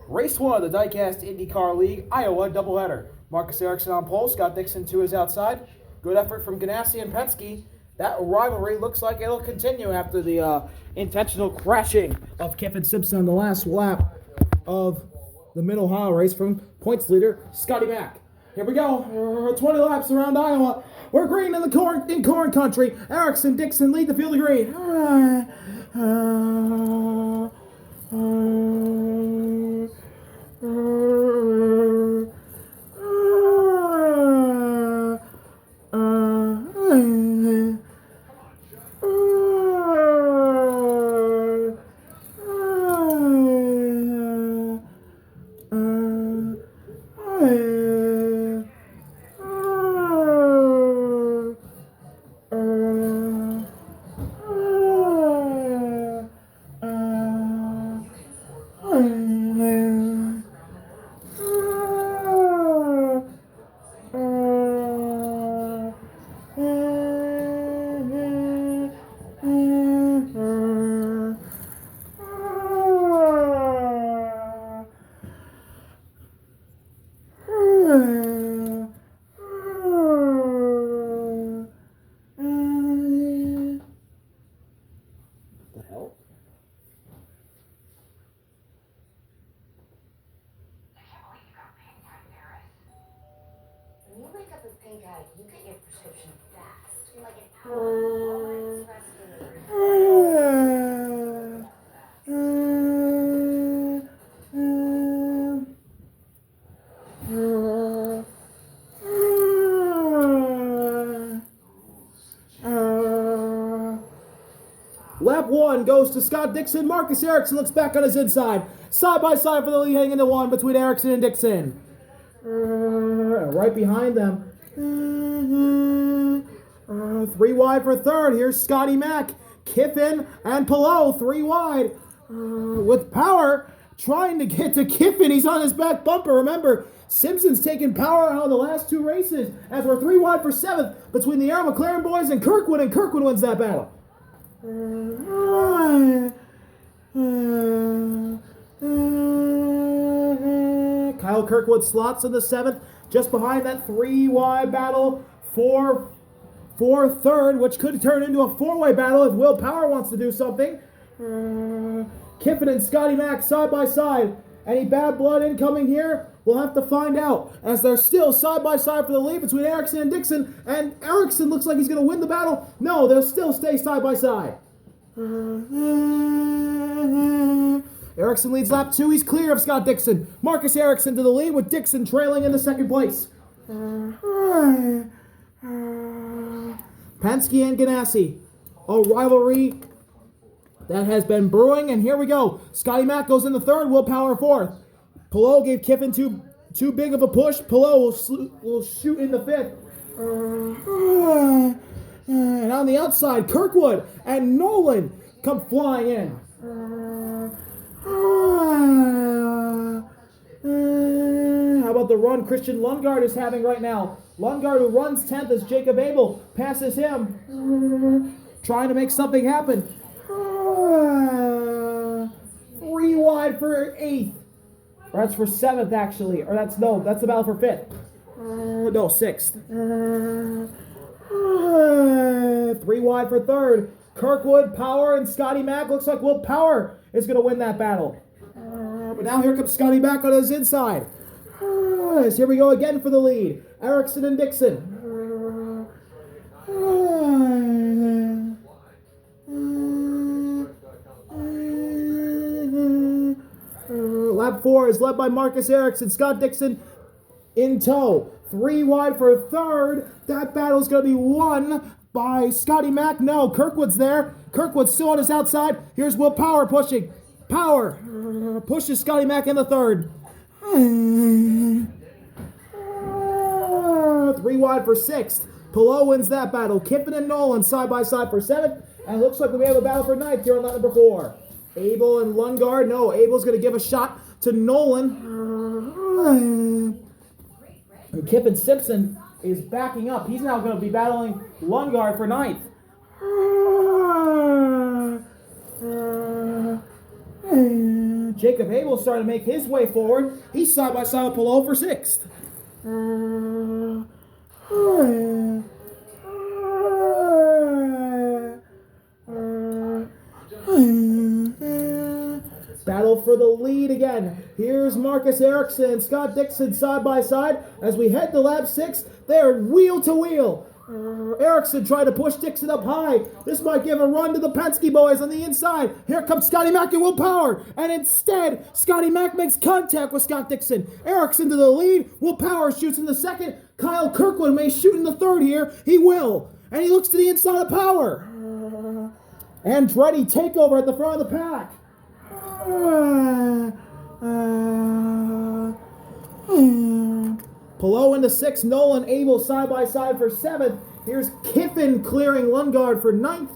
Race 1 of the Diecast Indycar League, Iowa doubleheader. Marcus Ericsson on pole, Scott Dixon to his outside. Good effort from Ganassi and Penske. That rivalry looks like it'll continue after the intentional crashing of Kiffin Simpson on the last lap of the Mid-Ohio race from points leader Scotty Mack. Here we go, 20 laps around Iowa. We're green in corn country. Ericsson, Dixon lead the field of green. The hell? When you wake up with pink eye, you get your prescription fast. In like an hour. Lap 1 goes to Scott Dixon. Marcus Ericsson looks back on his inside. Side by side for the lead, hanging to one between Ericsson and Dixon. Right behind them. 3 wide for third. Here's Scotty Mack, Kiffin, and Pillow 3 wide. With power, trying to get to Kiffin. He's on his back bumper. Remember, Simpson's taken power out of the last 2 races as we're 3 wide for 7th between the Arrow McLaren boys and Kirkwood wins that battle. Kyle Kirkwood slots in the 7th, just behind that 3 wide battle for third, which could turn into a 4-way battle if Will Power wants to do something. Kiffin and Scotty Mack side by side. Any bad blood incoming here? We'll have to find out, as they're still side by side for the lead between Ericsson and Dixon, and Ericsson looks like he's going to win the battle. No, they'll still stay side by side. Ericsson leads lap 2. He's clear of Scott Dixon. Marcus Ericsson to the lead with Dixon trailing into second place. Penske and Ganassi. A rivalry that has been brewing, and here we go. Scotty Mack goes in the third, Will Power fourth. Pillow gave Kiffin too big of a push. Pillow will shoot in the 5th. And on the outside, Kirkwood and Nolan come flying in. How about the run Christian Lundgaard is having right now? Lundgaard, who runs 10th as Jacob Abel, passes him. Trying to make something happen. 3 wide for 8th. Or that's for 7th, actually. Or that's the battle for 5th. No, 6th. 3 wide for 3rd. Kirkwood, Power, and Scotty Mack. Looks like Will Power is going to win that battle. But now here comes Scotty Mack on his inside. Here we go again for the lead. Ericsson and Dixon. Lap 4 is led by Marcus Ericsson. Scott Dixon in tow. 3 wide for 3rd. That battle's going to be won by Scotty Mack. No, Kirkwood's there. Kirkwood's still on his outside. Here's Will Power pushing. Power pushes Scotty Mack in the 3rd. 3 wide for 6th. Pillow wins that battle. Kiffin and Nolan side by side for 7th. And it looks like we have a battle for 9th here on lap number 4. Abel and Lundgaard. No, Abel's going to give a shot to Nolan. And Kiffin Simpson is backing up. He's now going to be battling Lundgaard for 9th. Jacob Abel starting to make his way forward. He's side by side with Palou for 6th. Battle for the lead again. Here's Marcus Ericsson and Scott Dixon side by side as we head to lap 6. They're wheel to wheel. Ericsson tried to push Dixon up high. This might give a run to the Penske boys on the inside. Here comes Scotty Mack and Will Power. And instead, Scotty Mack makes contact with Scott Dixon. Ericsson to the lead. Will Power shoots in the second. Kyle Kirkwood may shoot in the third here. He will. And he looks to the inside of Power. Andretti takeover at the front of the pack. Palou into 6th, Nolan Abel side by side for 7th. Here's Kiffin clearing Lundgaard for 9th.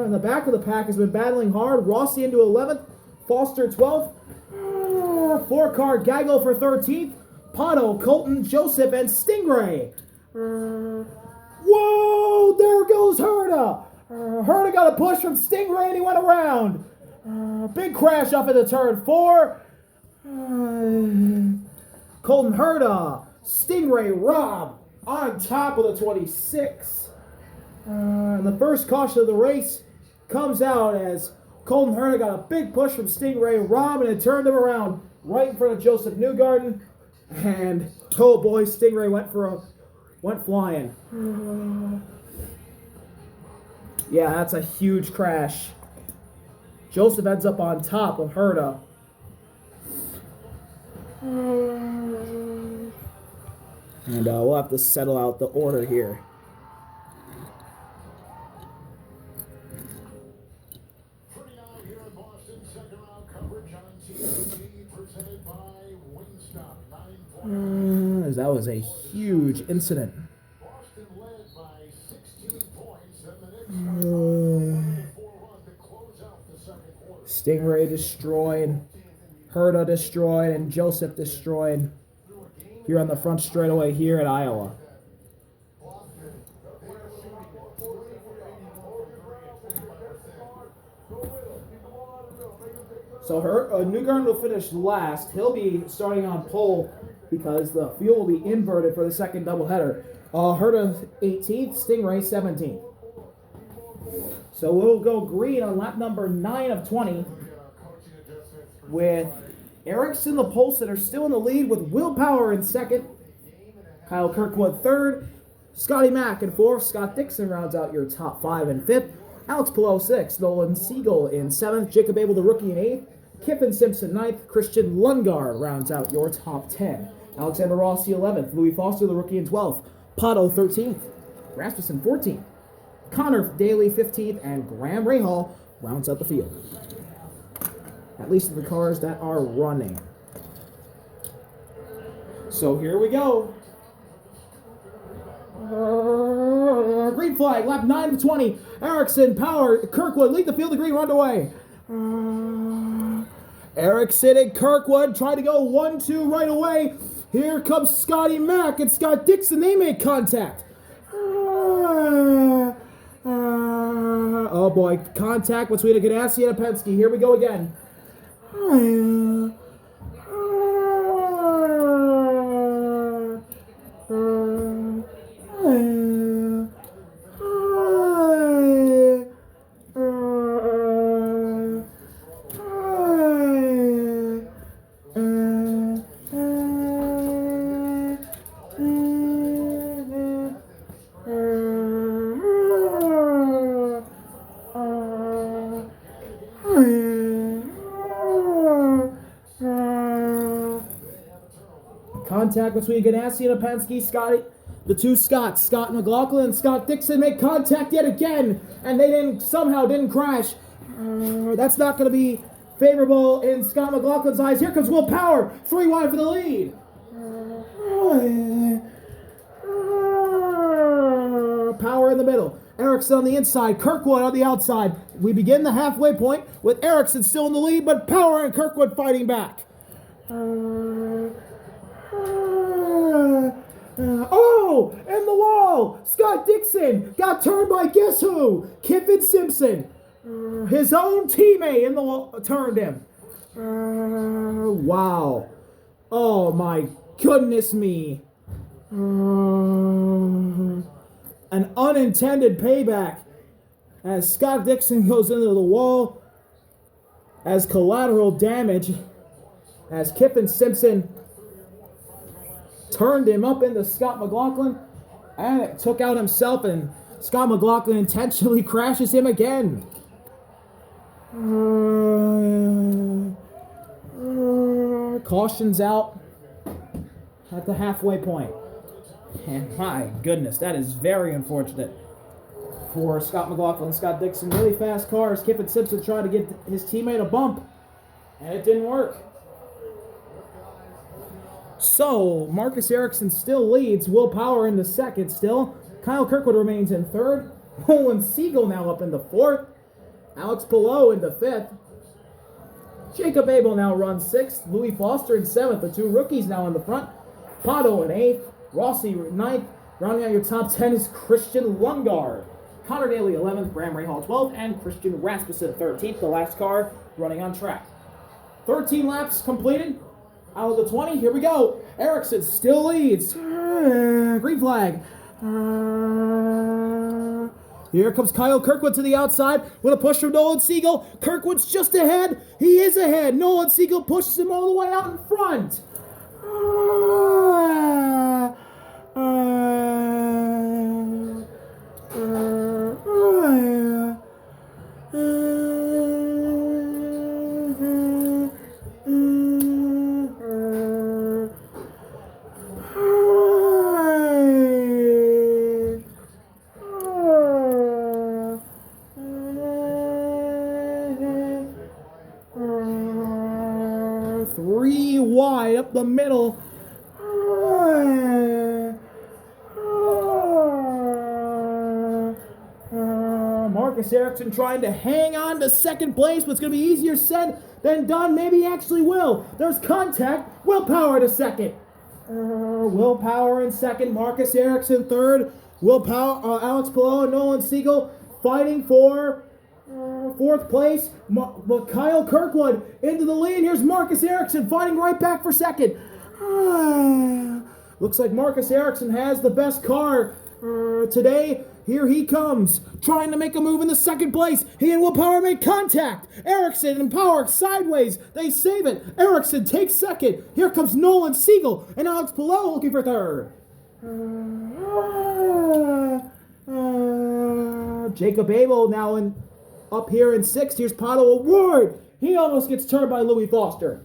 In the back of the pack has been battling hard. Rossi into 11th, Foster 12th. 4-car Gaggle for 13th. Pato, Colton, Joseph, and Stingray. Whoa, there goes Herta. Herta got a push from Stingray and he went around. Big crash off into turn 4. Colton Herta, Stingray Rob on top of the 26. And the first caution of the race comes out as Colton Herta got a big push from Stingray Rob and it turned him around right in front of Joseph Newgarden. And oh boy, Stingray went flying. Yeah, that's a huge crash. Joseph ends up on top of Herta. And we'll have to settle out the order here. That was a huge incident. Stingray destroyed, Herta destroyed, and Joseph destroyed here on the front straightaway here at Iowa. So Newgarden will finish last. He'll be starting on pole because the field will be inverted for the second doubleheader. Herta 18th, Stingray 17th. So we'll go green on lap number 9 of 20 with Ericsson, the pole sitter, still in the lead with Will Power in second. Kyle Kirkwood third. Scotty Mack in fourth. Scott Dixon rounds out your top 5 and fifth. Alex Palou sixth. Nolan Siegel in seventh. Jacob Abel, the rookie, in eighth. Kiffin Simpson ninth. Christian Lundgaard rounds out your top 10. Alexander Rossi 11th. Louis Foster, the rookie, in 12th. Pato 13th. Rasmussen 14th. Connor Daly 15th. And Graham Rahal rounds out the field. At least the cars that are running. So here we go. Green flag, lap 9 of 20. Ericsson, Power, Kirkwood lead the field. The green run away. Ericsson and Kirkwood try to go 1-2 right away. Here comes Scotty Mack and Scott Dixon. They make contact. Oh boy, contact between a Ganassi and a Penske. Here we go again. Contact between Ganassi and a Penske. The two Scotts, Scott McLaughlin and Scott Dixon, make contact yet again, and they somehow didn't crash. That's not going to be favorable in Scott McLaughlin's eyes. Here comes Will Power, 3 wide for the lead. Power in the middle. Ericsson on the inside, Kirkwood on the outside. We begin the halfway point with Ericsson still in the lead, but Power and Kirkwood fighting back. In the wall! Scott Dixon got turned by guess who? Kiffin Simpson. His own teammate in the wall turned him. Wow. Oh my goodness me. An unintended payback as Scott Dixon goes into the wall as collateral damage as Kiffin Simpson turned him up into Scott McLaughlin and took out himself, and Scott McLaughlin intentionally crashes him again. Cautions out at the halfway point. And my goodness, that is very unfortunate for Scott McLaughlin and Scott Dixon. Really fast cars. Kiffin Simpson tried to give his teammate a bump, and it didn't work. So, Marcus Ericsson still leads. Will Power in the second still. Kyle Kirkwood remains in third. Nolan Siegel now up in the fourth. Alex Palou in the fifth. Jacob Abel now runs sixth. Louis Foster in seventh. The two rookies now in the front. Pato in eighth. Rossi ninth. Rounding out your top 10 is Christian Lundgaard. Connor Daly 11th. Bram Rahal 12th. And Christian Rasmussen 13th. The last car running on track. 13 laps completed. Out of the 20, here we go. Ericsson still leads. Green flag. Here comes Kyle Kirkwood to the outside with a push from Nolan Siegel. Kirkwood's just ahead. He is ahead. Nolan Siegel pushes him all the way out in front. Three wide up the middle. Marcus Ericsson trying to hang on to second place, but it's going to be easier said than done. Maybe he actually will. There's contact. Will Power to second. Will Power in second. Marcus Ericsson third. Will Power, Alex Palou and Nolan Siegel fighting for fourth place. But Kyle Kirkwood into the lead. Here's Marcus Ericsson fighting right back for second. Looks like Marcus Ericsson has the best car today. Here he comes, trying to make a move in the second place. He and Will Power make contact. Ericsson and Power sideways. They save it. Ericsson takes second. Here comes Nolan Siegel and Alex Palou looking for third. Jacob Abel now up here in sixth. Here's Pato O'Ward. He almost gets turned by Louis Foster.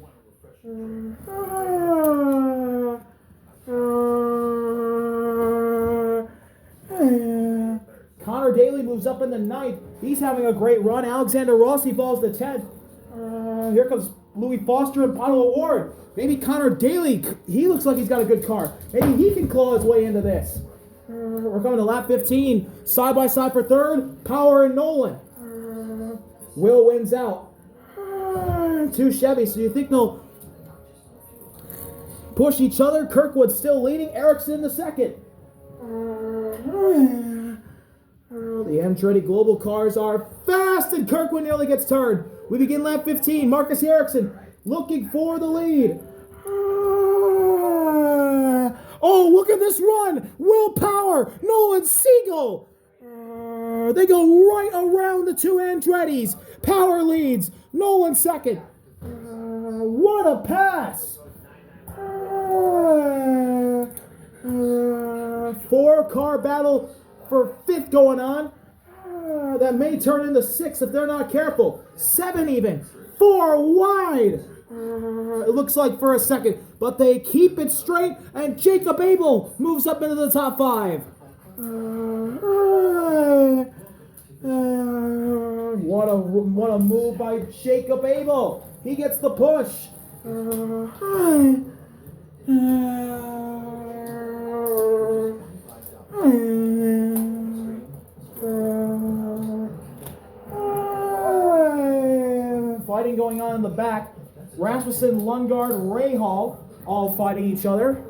Connor Daly moves up in the ninth. He's having a great run. Alexander Rossi falls to 10th. Here comes Louis Foster and Pato O'Ward. Maybe Connor Daly, he looks like he's got a good car. Maybe he can claw his way into this. We're coming to lap 15. Side by side for third. Power and Nolan. Will wins out. Two Chevys, so you think they'll push each other. Kirkwood still leading. Ericsson in the second. The Andretti Global cars are fast, and Kirkwood nearly gets turned. We begin lap 15. Marcus Ericsson looking for the lead. Oh, look at this run. Will Power, Nolan Siegel. They go right around the two Andrettis. Power leads. Nolan second. What a pass. 4-car battle for fifth going on. That may turn into 6 if they're not careful. 7 even. 4 wide. It looks like for a second. But they keep it straight, and Jacob Abel moves up into the top 5. What a move by Jacob Abel. He gets the push. Fighting going on in the back. Rasmussen, Lundgaard, Rahal all fighting each other.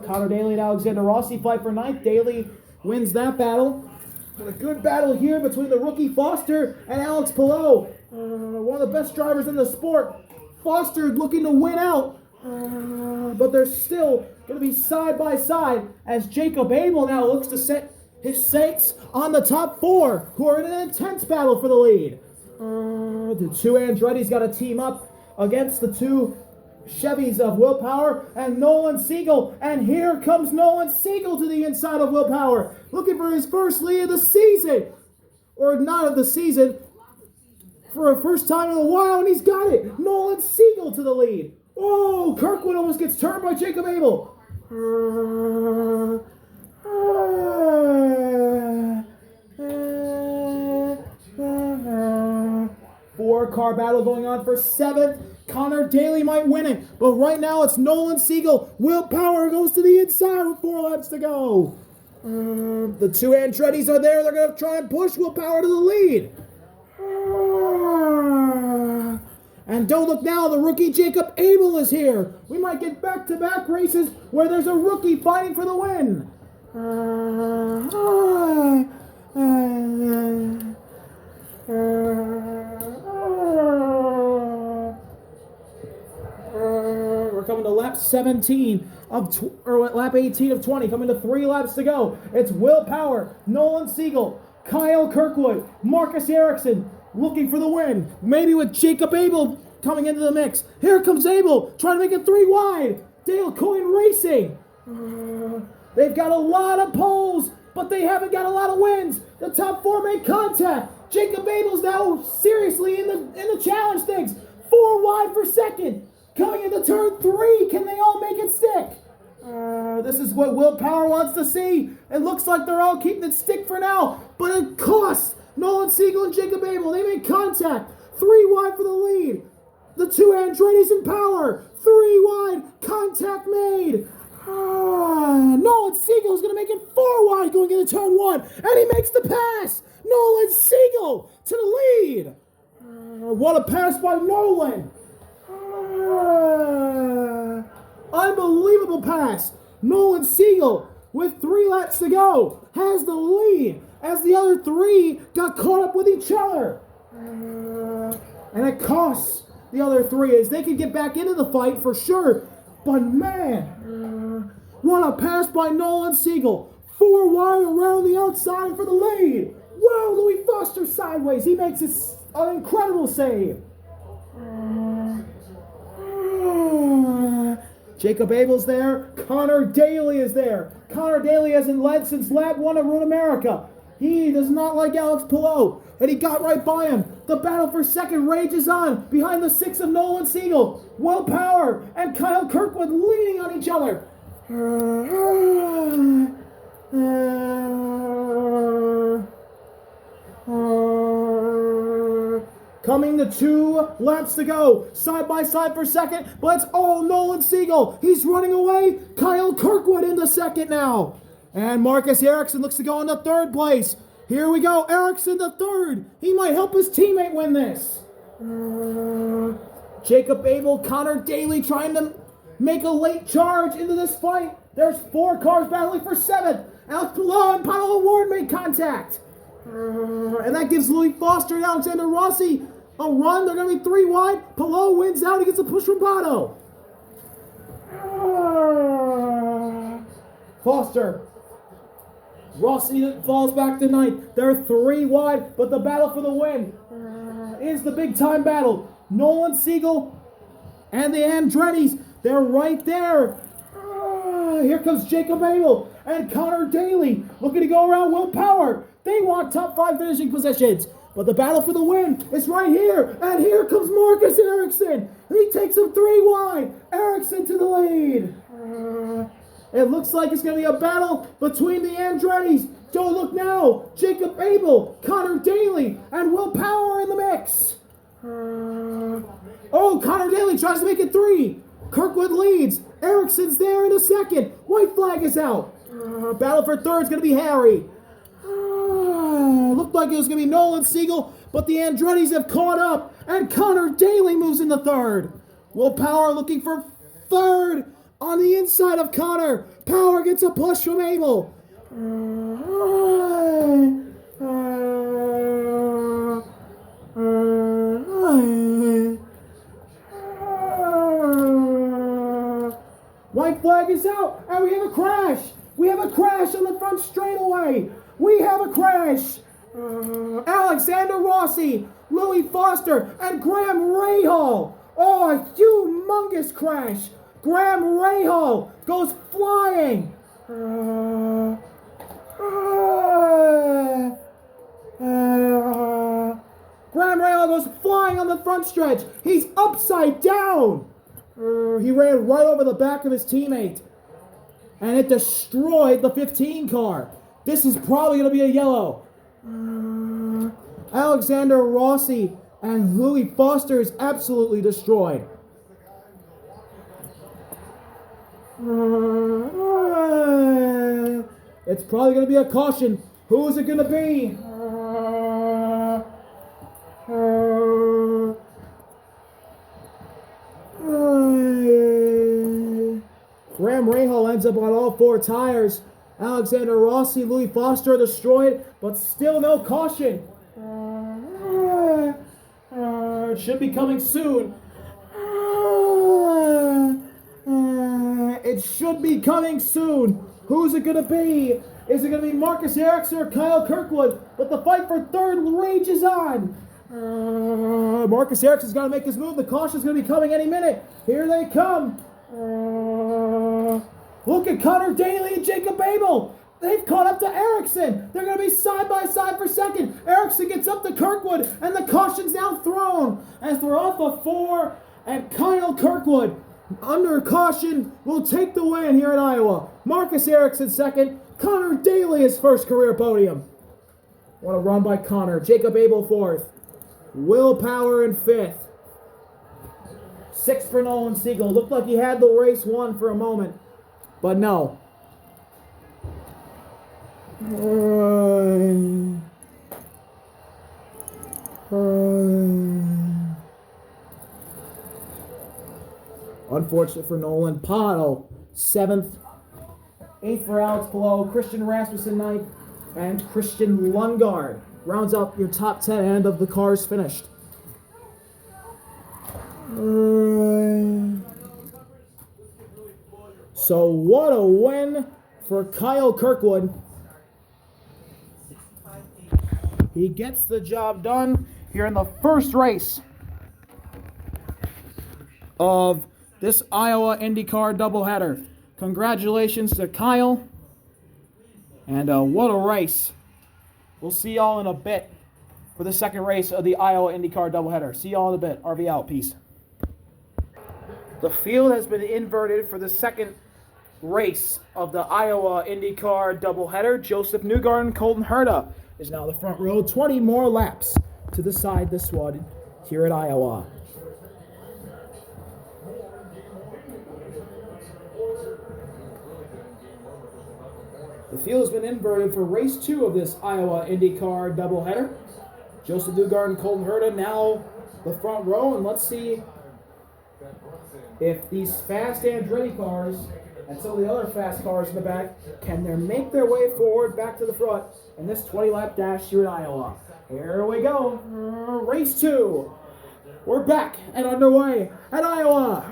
Connor Daly and Alexander Rossi fight for ninth. Daly wins that battle. But a good battle here between the rookie Foster and Alex Pillow. One of the best drivers in the sport. Foster looking to win out. But they're still going to be side by side as Jacob Abel now looks to set his sights on the top four, who are in an intense battle for the lead. The two Andretti's got to team up against the two Chevys of Willpower and Nolan Siegel. And here comes Nolan Siegel to the inside of Willpower, looking for his first lead of the season. Or not of the season, for a first time in a while, and he's got it. Nolan Siegel to the lead. Oh, Kirkwood almost gets turned by Jacob Abel. Four-car battle going on for seventh. Connor Daly might win it, but right now it's Nolan Siegel. Willpower goes to the inside with 4 laps to go. The two Andretti's are there. They're going to try and push Willpower to the lead. And don't look now, the rookie Jacob Abel is here. We might get back-to-back races where there's a rookie fighting for the win. We're coming to lap 17 lap 18 of 20, coming to 3 laps to go. It's Willpower, Nolan Siegel, Kyle Kirkwood, Marcus Erickson looking for the win. Maybe with Jacob Abel coming into the mix. Here comes Abel trying to make it 3 wide. Dale Coyne Racing. They've got a lot of poles, but they haven't got a lot of wins. The top 4 make contact. Jacob Abel's now seriously in the challenge things. 4 wide for second. Coming into turn 3, can they all make it stick? This is what Willpower wants to see. It looks like they're all keeping it stick for now, but it costs Nolan Siegel and Jacob Abel. They make contact. 3 wide for the lead. The two Andretti's in power. 3 wide. Contact made. Nolan Siegel's going to make it 4 wide going into turn 1. And he makes the pass. Nolan Siegel to the lead. What a pass by Nolan. Unbelievable pass. Nolan Siegel, with 3 laps to go, has the lead as the other 3 got caught up with each other. And it costs the other 3 as they can get back into the fight for sure. But man, what a pass by Nolan Siegel. 4 wide around the outside for the lead. Wow, Louis Foster sideways. He makes an incredible save. Jacob Abel's there. Connor Daly is there. Connor Daly hasn't led since lap 1 of Road America. He does not like Alex Pillow, and he got right by him. The battle for second rages on behind the 6 of Nolan Siegel. Willpower and Kyle Kirkwood leaning on each other. Coming to 2 laps to go. Side by side for second, but it's all Nolan Siegel. He's running away. Kyle Kirkwood in the second now. And Marcus Erickson looks to go into 3rd place. Here we go. Erickson the 3rd. He might help his teammate win this. Jacob Abel, Connor Daly trying to make a late charge into this fight. There's 4 cars battling for 7th. Alex Pillow and Paolo Ward make contact. And that gives Louis Foster and Alexander Rossi a run. They're going to be 3 wide. Pillow wins out. He gets a push from Pato. Foster. Rossi falls back to 9th. They're 3 wide, but the battle for the win is the big time battle. Nolan Siegel and the Andretti's. They're right there. Here comes Jacob Abel and Connor Daly looking to go around Willpower. They want top 5 finishing positions. But the battle for the win is right here. And here comes Marcus Erickson. He takes him 3 wide. Erickson to the lead. It looks like it's going to be a battle between the Andretti's. Don't look now. Jacob Abel, Connor Daly, and Willpower in the mix. Oh, Connor Daly tries to make it 3. Kirkwood leads. Erickson's there in a second. White flag is out. Battle for 3rd is going to be Harry. Looked like it was going to be Nolan Siegel, but the Andretti's have caught up, and Connor Daly moves into 3rd. Willpower looking for 3rd on the inside of Connor. Power gets a push from Abel. flag is out, and we have a crash. We have a crash on the front straightaway. We have a crash. Alexander Rossi, Louis Foster, and Graham Rahal. Oh, a humongous crash. Graham Rahal goes flying. Graham Rahal goes flying on the front stretch. He's upside down. He ran right over the back of his teammate. And it destroyed the 15 car. This is probably going to be a yellow. Alexander Rossi and Louis Foster is absolutely destroyed. It's probably going to be a caution. Who is it going to be? Graham Rahal ends up on all 4 tires. Alexander Rossi, Louis Foster are destroyed, but still no caution. It should be coming soon. It should be coming soon. Who's it going to be? Is it going to be Marcus Ericsson or Kyle Kirkwood? But the fight for third rages on. Marcus Ericsson's got to make his move. The caution's going to be coming any minute. Here they come. Look at Connor Daly and Jacob Abel. They've caught up to Ericsson. They're going to be side by side for second. Ericsson gets up to Kirkwood, and the caution's now thrown as they're off of 4. And Kyle Kirkwood, under caution, will take the win here at Iowa. Marcus Ericsson second. Connor Daly his first career podium. What a run by Connor. Jacob Abel fourth. Will Power in fifth. Sixth for Nolan Siegel. Looked like he had the race won for a moment, but no. Unfortunate for Nolan. Pottle, 7th. 8th for Alex Palou. Christian Rasmussen, 9th. And Christian Lundgaard rounds out your top 10 end of the cars finished. So what a win for Kyle Kirkwood. He gets the job done here in the first race of this Iowa IndyCar doubleheader. Congratulations to Kyle. And what a race. We'll see y'all in a bit for the second race of the Iowa IndyCar doubleheader. See y'all in a bit. RV out. Peace. The field has been inverted for the second race of the Iowa IndyCar doubleheader. Joseph Newgarden and Colton Herta is now the front row. 20 more laps to decide this one here at Iowa. The field has been inverted for race 2 of this Iowa IndyCar doubleheader. Joseph Newgarden and Colton Herta now the front row, and let's see if these fast Andretti cars and some of the other fast cars in the back can make their way forward back to the front in this 20-lap dash here at Iowa. Here we go. Race 2. We're back and underway at Iowa.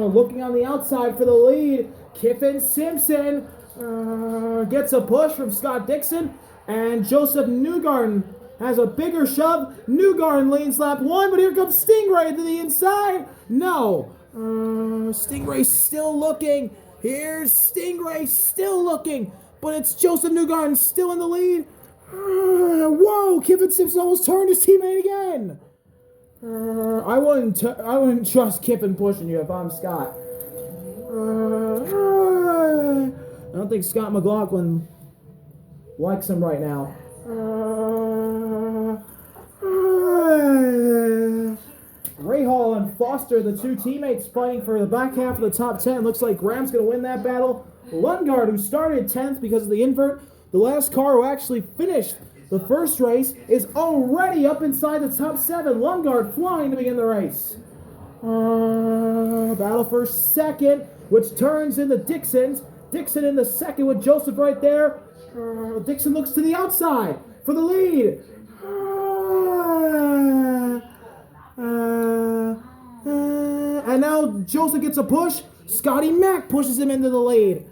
Looking on the outside for the lead, Kiffin Simpson gets a push from Scott Dixon, and Joseph Newgarden has a bigger shove. Newgarden leads lap 1, but here comes Stingray to the inside. No. Stingray still looking. Here's Stingray still looking, but it's Joseph Newgarden still in the lead. Whoa, Kiffin Simpson almost turned his teammate again. I wouldn't trust Kiffin pushing you if I'm Scott. I don't think Scott McLaughlin likes him right now. Rahal and Foster, the two teammates fighting for the back half of the top 10. Looks like Graham's going to win that battle. Lundgaard, who started 10th because of the invert, the last car who actually finished the first race, is already up inside the top 7. Lundgaard flying to begin the race. Battle for second, which turns into Dixon's. Dixon in the second with Joseph right there. Dixon looks to the outside for the lead. And now Joseph gets a push. Scotty Mack pushes him into the lead.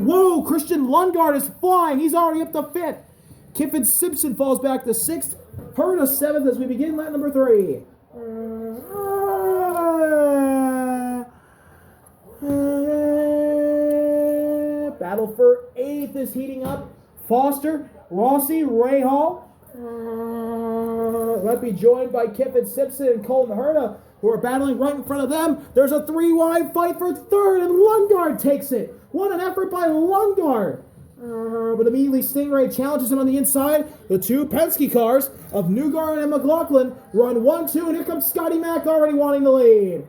Whoa, Christian Lundgaard is flying. He's already up to 5th. Kiffin Simpson falls back to 6th. Herta 7th as we begin lap number 3. Battle for 8th is heating up. Foster, Rossi, Rahal. Might be joined by Kiffin Simpson and Colton Herta, who are battling right in front of them. There's a 3-wide fight for 3rd, and Lundgaard takes it. What an effort by Lundgaard. But immediately Stingray challenges him on the inside. The two Penske cars of Newgarden and McLaughlin run 1-2, and here comes Scotty Mack already wanting the lead.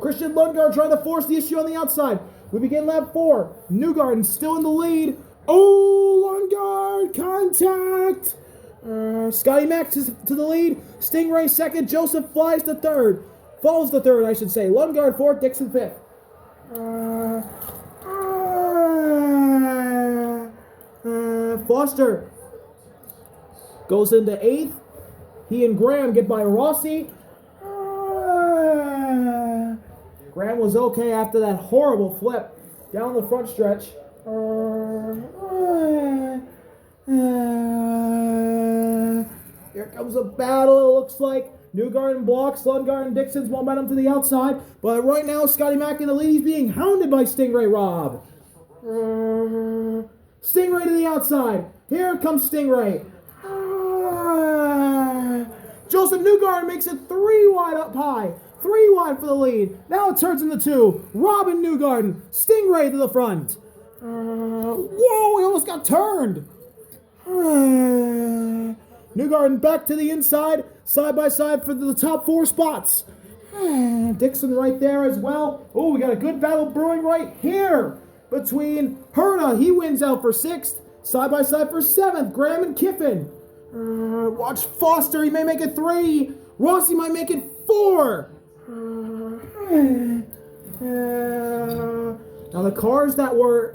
Christian Lundgaard trying to force the issue on the outside. We begin lap 4. Newgarden still in the lead. Oh, Lundgaard, contact! Scotty Mack to the lead. Stingray second. Joseph flies to 3rd. Falls to 3rd, I should say. Lundgaard 4th, Dixon 5th. Foster goes into 8th. He and Graham get by Rossi. Graham was okay after that horrible flip down the front stretch. Here comes a battle, it looks like. Newgarden blocks Lundgaard and Dixon's momentum to the outside. But right now, Scotty Mack in the lead. He's being hounded by Stingray Robb. Stingray to the outside. Here comes Stingray. Joseph Newgarden makes it 3 wide up high. 3 wide for the lead. Now it turns into 2. Robin Newgarden. Stingray to the front. Whoa, he almost got turned. Newgarden back to the inside. Side by side for the top 4 spots. Dixon right there as well. Oh, we got a good battle brewing right here between Herta. He wins out for 6th. Side by side for 7th. Graham and Kiffin. Watch Foster. He may make it 3. Rossi might make it 4. Now the cars that were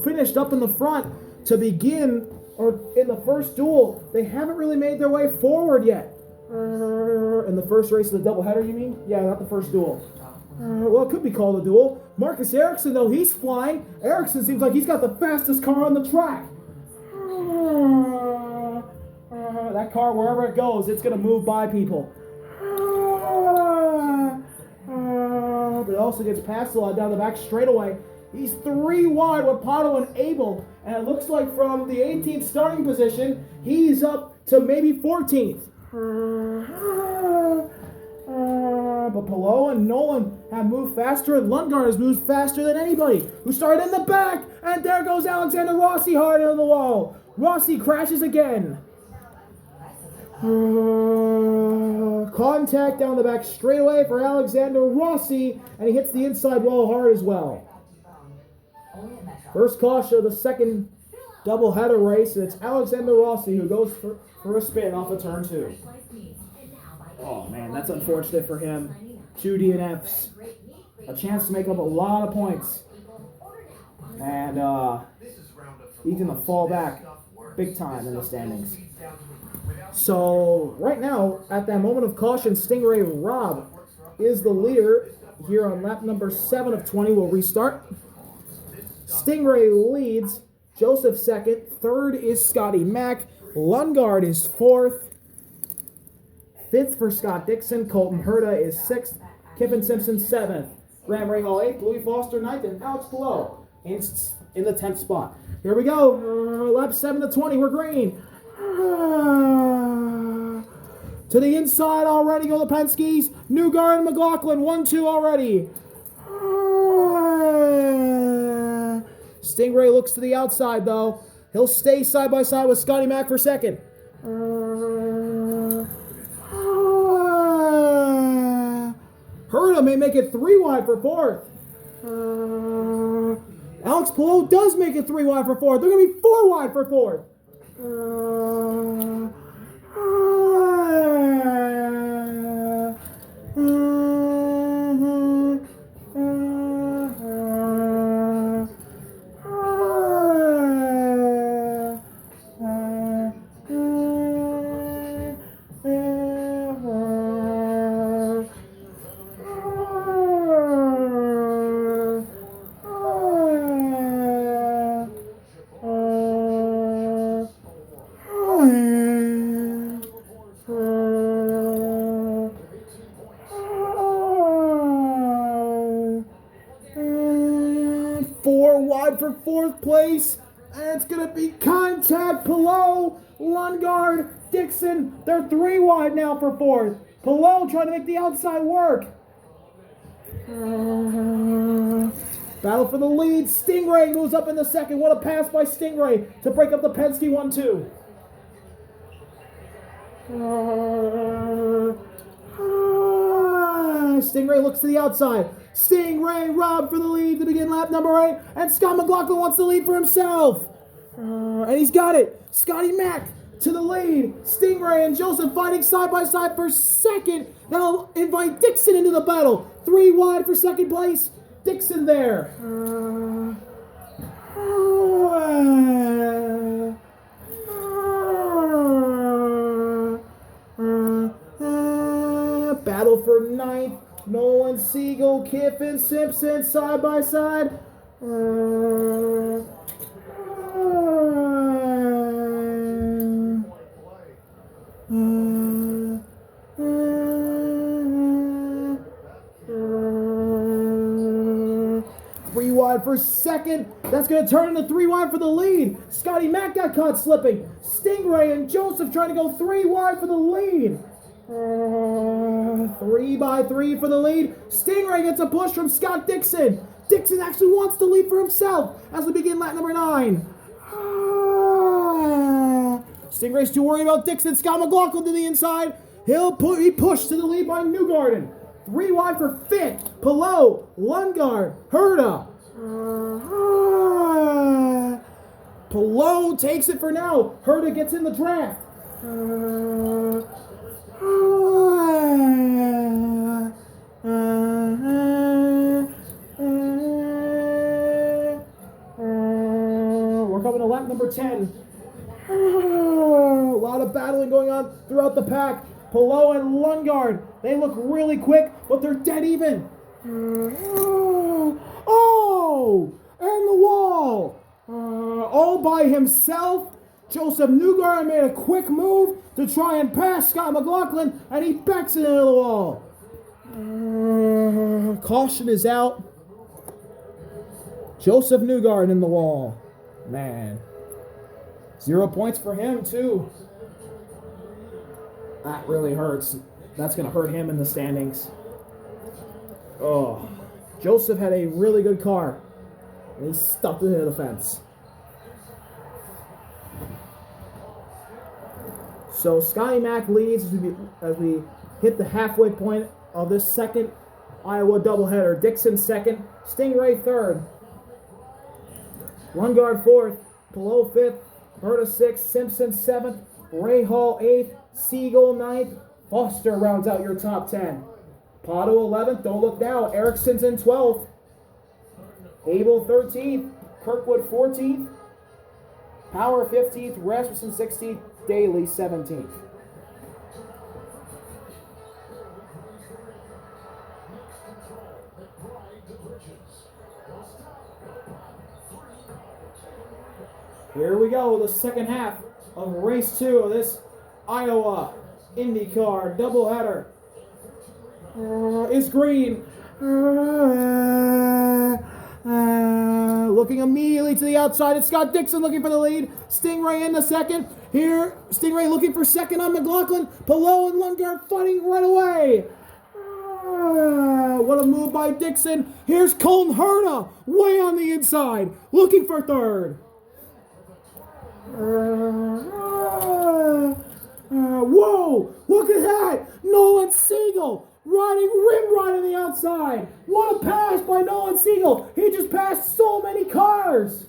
finished up in the front to begin, or in the first duel, they haven't really made their way forward yet. In the first race of the doubleheader, you mean? Yeah, not the first duel. Well, it could be called a duel. Marcus Ericsson, though, he's flying. Ericsson seems like he's got the fastest car on the track. That car, wherever it goes, it's going to move by people. But it also gets past a lot down the back straightaway. He's 3 wide with Pato and Abel. And it looks like from the 18th starting position, he's up to maybe 14th. But Palou and Nolan have moved faster, and Lundgaard has moved faster than anybody, who started in the back. And there goes Alexander Rossi hard into the wall. Rossi crashes again. Contact down the back straightaway for Alexander Rossi, and he hits the inside wall hard as well. First caution of the second doubleheader race, and it's Alexander Rossi who goes for a spin off of turn 2. Oh man, that's unfortunate for him. 2 DNFs. A chance to make up a lot of points. And he's going to fall back big time in the standings. So, right now, at that moment of caution, Stingray Robb is the leader here on lap number 7 of 20. We'll restart. Stingray leads. Joseph second. Third is Scotty Mack. Lundgaard is fourth. Fifth for Scott Dixon. Colton Herta is sixth. Kiffin Simpson seventh. Graham Rahal eighth. Louis Foster ninth. And Alex Palou in the 10th spot. Here we go. Lap 7 to 20. We're green. To the inside already go the Penske's. Newgarden and McLaughlin. 1-2 already. Stingray looks to the outside though. He'll stay side by side with Scotty Mack for second. Herta may make it 3 wide for fourth. Alex Palou does make it 3 wide for fourth. They're going to be 4 wide for fourth. For fourth place, and it's going to be contact. Palou, Lundgaard, Dixon, they're 3 wide now for fourth. Palou trying to make the outside work. Battle for the lead. Stingray moves up in the second. What a pass by Stingray to break up the Penske 1-2. Stingray looks to the outside. Stingray robbed for the lead to begin lap number 8. And Scott McLaughlin wants the lead for himself. And he's got it. Scotty Mack to the lead. Stingray and Joseph fighting side by side for second. That'll invite Dixon into the battle. 3 wide for second place. Dixon there. Battle for ninth. Nolan Siegel, Kiffin Simpson, side by side. 3 wide for second. That's going to turn into 3 wide for the lead. Scotty Mack got caught slipping. Stingray and Joseph trying to go 3 wide for the lead. 3 by 3 for the lead. Stingray gets a push from Scott Dixon. Dixon actually wants the lead for himself as we begin lap number 9. Stingray's too worried about Dixon. Scott McLaughlin to the inside. He pushed to the lead by Newgarden. 3 wide for 5th. Palou, Lundgaard, Herta. Palou takes it for now. Herta gets in the draft. We're coming to lap number 10. A lot of battling going on throughout the pack. Palou and Lundgaard, they look really quick, but they're dead even. Oh! And the wall! All by himself. Joseph Newgarden made a quick move to try and pass Scott McLaughlin, and he backs it into the wall. Caution is out. Joseph Newgarden in the wall. Man. 0 points for him, too. That really hurts. That's going to hurt him in the standings. Oh. Joseph had a really good car, and he stuck it into the fence. So Scotty Mack leads as we hit the halfway point of this second Iowa doubleheader. Dixon second, Stingray third, Lundgaard fourth, Palou fifth, Herta sixth, Simpson seventh, Rahal eighth, Siegel ninth, Foster rounds out your top 10. Pato 11th, don't look now, Erickson's in 12th, Abel 13th, Kirkwood 14th, Power 15th, Rasmussen 16th, Daly 17th. Here we go, the second half of race 2 of this Iowa IndyCar doubleheader. Is green. Looking immediately to the outside. It's Scott Dixon looking for the lead. Stingray in the second. Here, Stingray looking for second on McLaughlin. Palou and Lundgaard fighting right away. What a move by Dixon. Here's Colton Herta way on the inside, looking for third. Whoa! Look at that! Nolan Siegel rim riding the outside. What a pass by Nolan Siegel! He just passed so many cars.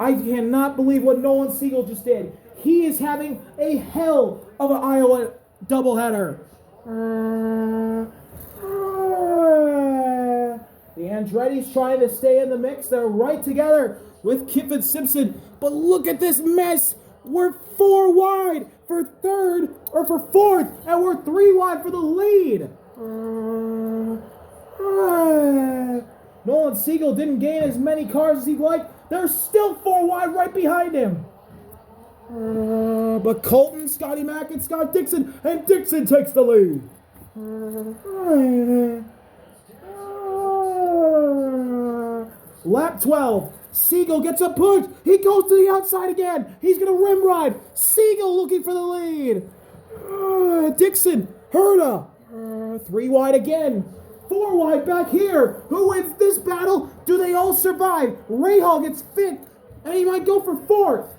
I cannot believe what Nolan Siegel just did. He is having a hell of an Iowa doubleheader. The Andretti's trying to stay in the mix. They're right together with Kiffin Simpson. But look at this mess. We're 4 wide for third, or for fourth, and we're 3 wide for the lead. Nolan Siegel didn't gain as many cars as he'd like. They're still 4 wide right behind him. But Colton, Scotty Mack, and Scott Dixon, and Dixon takes the lead. Lap 12. Siegel gets a push. He goes to the outside again. He's going to rim ride. Siegel looking for the lead. Dixon, Herta. 3 wide again. 4 wide back here. Who wins this battle? Do they all survive? Rahal gets 5th, and he might go for 4th.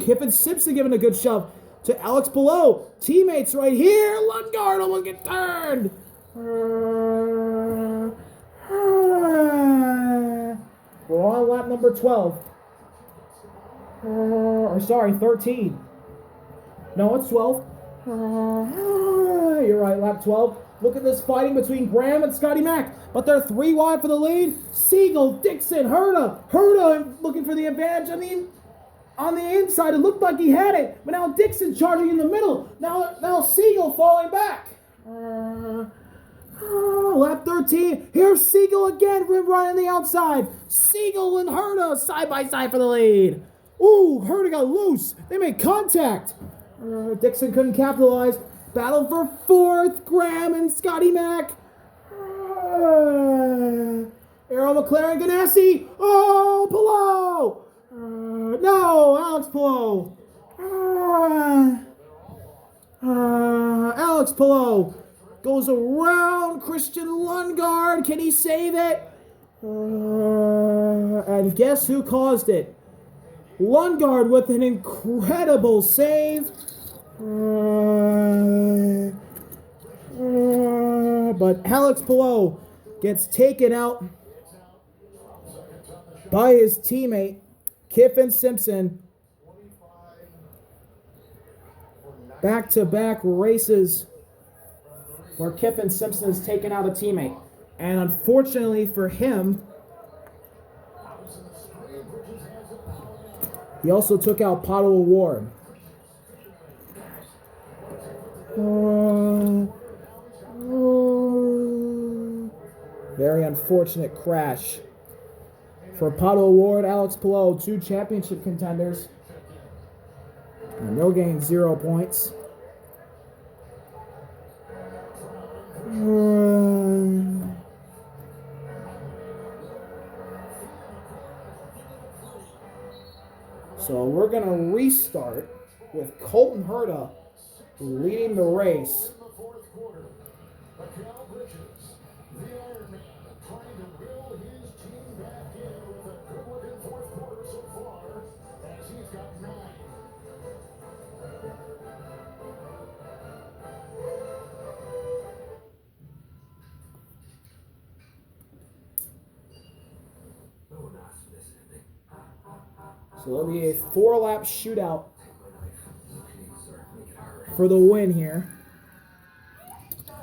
Kiffin Simpson giving a good shove to Alex Palou. Teammates right here. Lundgaard almost get turned. We're on lap number 12. 13. No, it's 12. You're right, lap 12. Look at this fighting between Graham and Scotty Mack. But they're 3 wide for the lead. Siegel, Dixon, Herta. Herta looking for the advantage on the inside. It looked like he had it. But now Dixon charging in the middle. Now Siegel falling back. Lap 13. Here's Siegel again, rim right on the outside. Siegel and Herta side by side for the lead. Herta got loose. They made contact. Dixon couldn't capitalize. Battle for 4th, Graham and Scotty Mack. Arrow McLaren Ganassi. Palou. No, Alex Palou. Alex Palou goes around Christian Lundgaard. Can he save it? And guess who caused it? Lundgaard with an incredible save. But Alex Palou gets taken out by his teammate, Kiffin Simpson. Back-to-back races where Kiffin Simpson has taken out a teammate. And unfortunately for him, he also took out Pato O'Ward. Very unfortunate crash for Pato O'Ward, Alex Palou, 2 championship contenders. And they'll gain 0 points. So we're going to restart with Colton Herta leading the race. So it'll be a 4-lap shootout for the win here.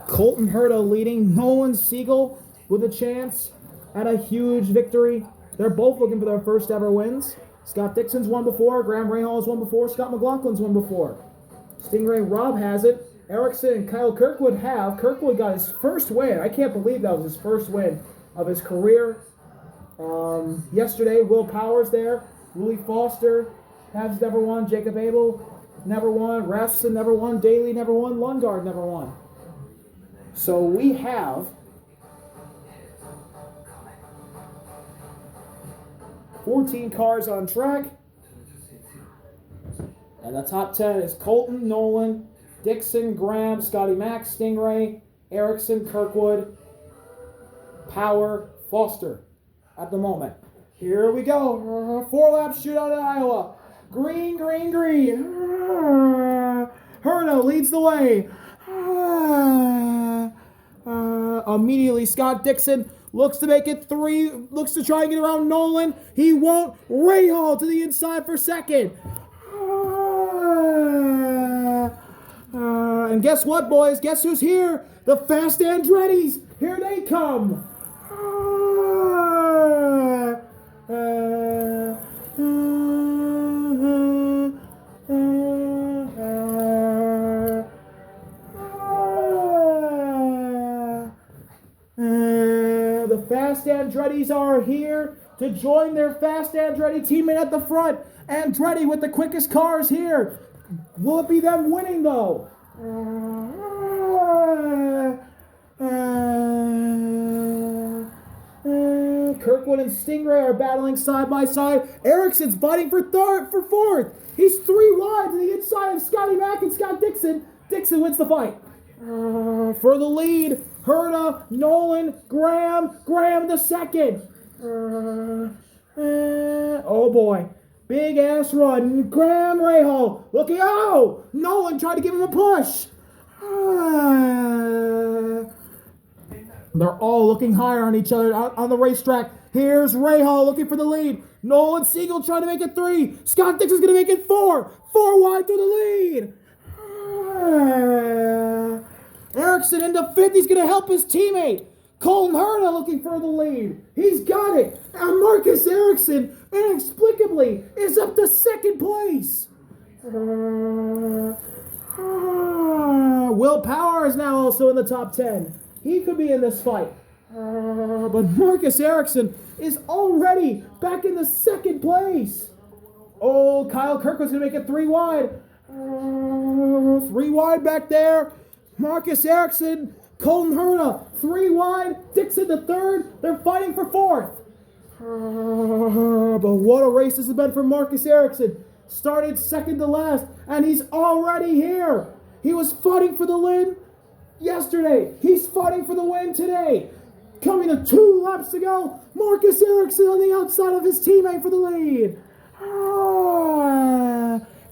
Colton Herta leading. Nolan Siegel with a chance. and a huge victory. They're both looking for their first ever wins. Scott Dixon's won before. Graham Rahal's won before. Scott McLaughlin's won before. Stingray Rob has it. Erickson and Kyle Kirkwood have. Kirkwood got his first win. I can't believe that was his first win of his career. Yesterday, Will Powers there. Willie Foster has never won. Jacob Abel never won. Rasmussen never won. Daly never won. Lundgaard never won. So we have 14 cars on track. And the top 10 is Colton, Nolan, Dixon, Graham, Scotty Mack, Stingray, Erickson, Kirkwood, Power, Foster at the moment. Here we go. 4-lap shootout in Iowa. Green, green, green. Herta leads the way. Immediately, Scott Dixon looks to make it 3, looks to try and get around Nolan. He won't. Rahal to the inside for second. And guess what, boys? Guess who's here? The Fast Andretti's. Here they come. The Fast Andretti's are here to join their Fast Andretti teammate at the front. Andretti with the quickest cars here. Will it be them winning, though? Kirkwood and Stingray are battling side by side. Erickson's fighting for fourth. He's 3 wide to the inside of Scotty Mack and Scott Dixon. Dixon wins the fight. For the lead, Herta, Nolan, Graham the second. Oh boy. Big ass run. Graham Rahal looking. Oh! Nolan tried to give him a push. They're all looking higher on each other out on the racetrack. Here's Rahal looking for the lead. Nolan Siegel trying to make it 3. Scott Dixon's going to make it 4. 4 wide through the lead. Erickson into 5th. He's going to help his teammate. Colton Herta looking for the lead. He's got it. And Marcus Erickson, inexplicably, is up to 2nd place. Will Power is now also in the top 10. He could be in this fight. But Marcus Erickson is already back in the 2nd place. Oh, Kyle Kirkwood's going to make it 3 wide. 3 wide back there. Marcus Erickson, Colton Herta, 3 wide. Dixon the 3rd. They're fighting for 4th. But what a race this has been for Marcus Erickson. Started 2nd to last, and he's already here. He was fighting for the win yesterday. He's fighting for the win today. Coming to 2 laps to go. Marcus Erickson on the outside of his teammate for the lead.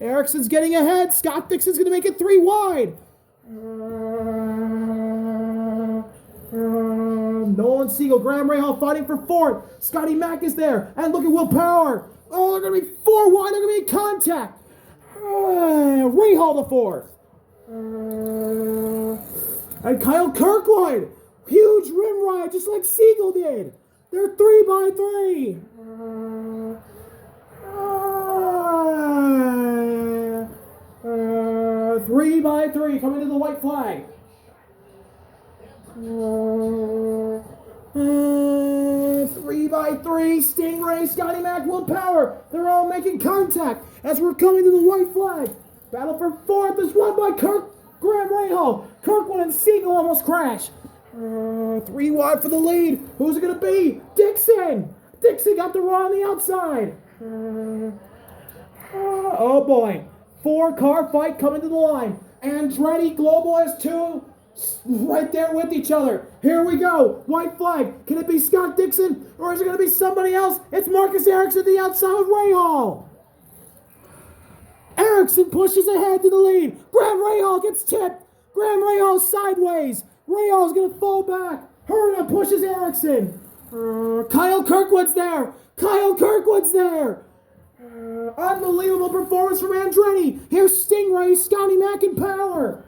Erickson's getting ahead. Scott Dixon's going to make it 3 wide. Nolan Siegel, Graham Rahal fighting for 4th. Scotty Mack is there. And look at Will Power. Oh, they're going to be 4 wide. They're going to be in contact. Rahal the 4th. And Kyle Kirkwood. Huge rim ride, just like Siegel did. They're 3 by 3. 3 by 3 coming to the white flag. 3 by 3. Stingray, Scotty Mack, Will Power. They're all making contact as we're coming to the white flag. Battle for 4th is won by Graham Rahal. Kirkwood and Siegel almost crash. 3 wide for the lead. Who's it going to be? Dixon. Dixon got the run on the outside. Oh boy. 4-car fight coming to the line. Andretti, Global has 2 right there with each other. Here we go. White flag. Can it be Scott Dixon or is it going to be somebody else? It's Marcus Erickson at the outside of Rahal. Erickson pushes ahead to the lead. Graham Rahal gets tipped. Graham Rahal sideways. Rahal's going to fall back. Herta pushes Erickson. Kyle Kirkwood's there. Kyle Kirkwood's there. Unbelievable performance from Andretti. Here's Stingray, Scotty Mack, and Power.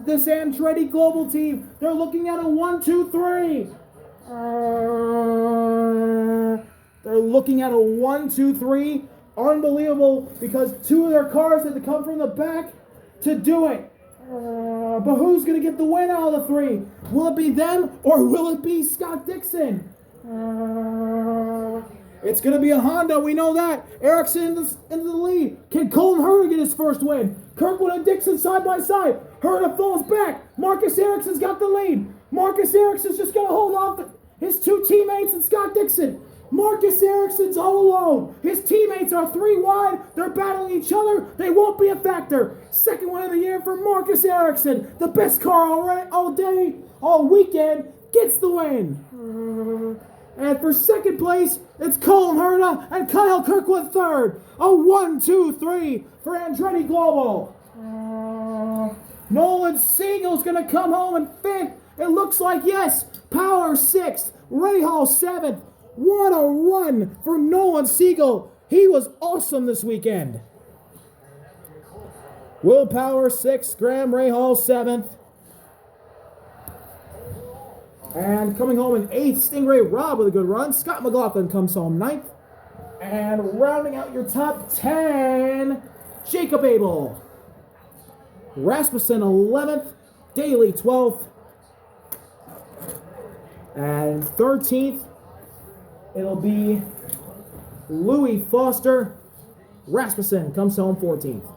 this Andretti Global team. They're looking at a 1-2-3. They're looking at a 1-2-3. Unbelievable, because two of their cars had to come from the back to do it. But who's going to get the win out of the three? Will it be them or will it be Scott Dixon? It's going to be a Honda, we know that. Ericsson into the lead. Can Colton Herta get his first win? Kirkwood and Dixon side by side. Herta falls back. Marcus Ericsson's got the lead. Marcus Ericsson's just going to hold off his two teammates and Scott Dixon. Marcus Ericsson's all alone. His teammates are three wide. They're battling each other. They won't be a factor. Second win of the year for Marcus Ericsson. The best car all day, all weekend, gets the win. And for second place, it's Colton Herta and Kyle Kirkwood third. A 1-2-3 for Andretti Global. Nolan Siegel's going to come home in fifth. It looks like, yes, Power sixth, Ray Hall seventh. What a run for Nolan Siegel. He was awesome this weekend. Will Power sixth, Graham Rahal seventh. And coming home in eighth, Stingray Robb with a good run. Scott McLaughlin comes home ninth. And rounding out your top 10, Jacob Abel. Rasmussen 11th, Daly 12th. And 13th, it'll be Louis Foster. Rasmussen comes home 14th.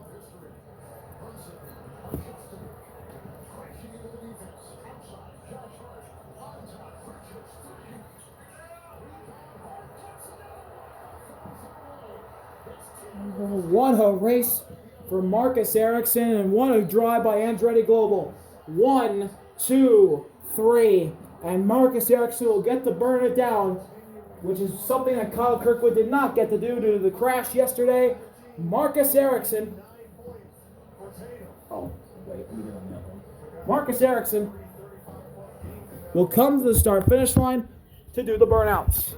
What a race for Marcus Ericsson, and what a drive by Andretti Global. 1, 2, 3, and Marcus Ericsson will get to burn it down, which is something that Kyle Kirkwood did not get to do due to the crash yesterday. Marcus Ericsson. Marcus Ericsson will come to the start-finish line to do the burnouts.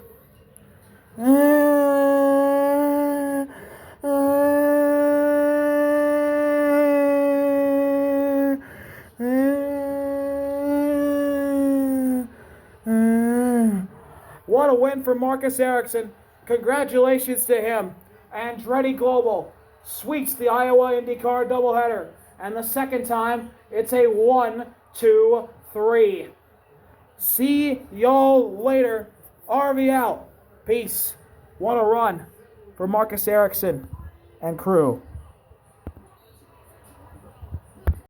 What a win for Marcus Ericsson. Congratulations to him. Andretti Global sweeps the Iowa Indycar doubleheader. And the second time, it's a 1, 2, 3. See y'all later. RV out. Peace. What a run for Marcus Ericsson and crew.